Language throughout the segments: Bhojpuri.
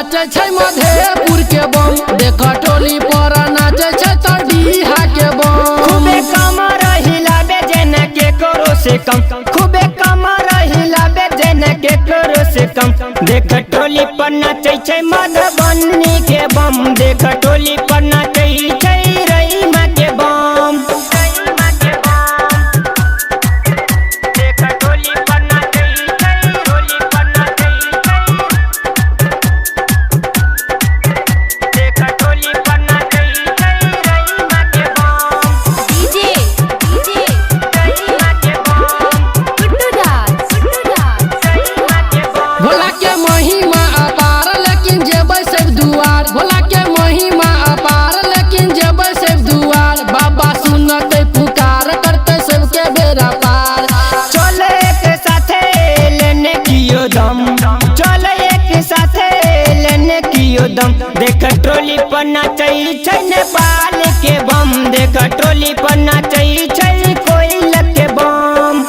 नाचे छै मधेपुर के बम, देख टोली पर नाचे छै तड़ीहा के बम। खूबे कमर हिलाबे जेने के करो से कम, खूबे कमर हिलाबे जेने के करो से कम। देख टोली पर नाचे छै मधुबनी के बम, देख टोली पर नाचे छै रईमा के बम। भोला के महिमा अपार लेकिन जेबै सब दुआर, भोला के महिमा अपार लेकिन जेबै सब दुआर। बाबा सुनते पुकार करते सबके बेड़ा पार। चले एक साथे लेने कियो दम, चले एक साथे लेने कियो दम। देख टोली पर नाचे छै नेपाल के बम, देख टोली पर नाचे छै कोयल के बम।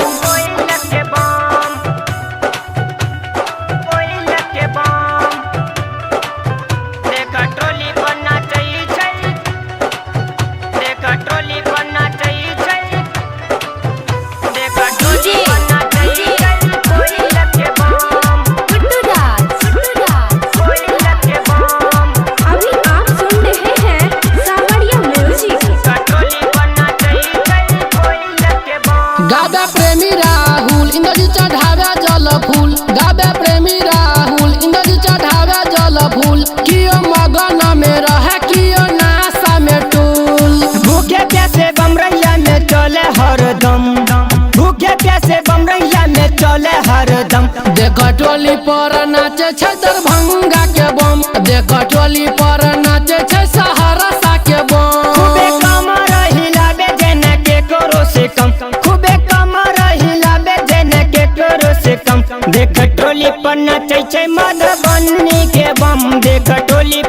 गाबे प्रेमी राहुल इंद्रजी चढ़ावे जल फूल, गाबे प्रेमी राहुल इंद्रजी चढ़ावे जल फूल। कियो मगन में रहे कियो नासा में टूल। भूखे प्यासे बमरैया में चले हरदम, भूखे प्यासे बमरैया में चले हरदम। देख टोली पर नाचे छै दरभंगा के बम, देख टोली पर नाचे छै सहरसा के खूबे बम। कमर हिलाबे जेने के करो से कम, खूबे कमर हिलाबे जेने के करो से कम। देख टोली पर नाचे छै मधुबनी के बम, देख टोली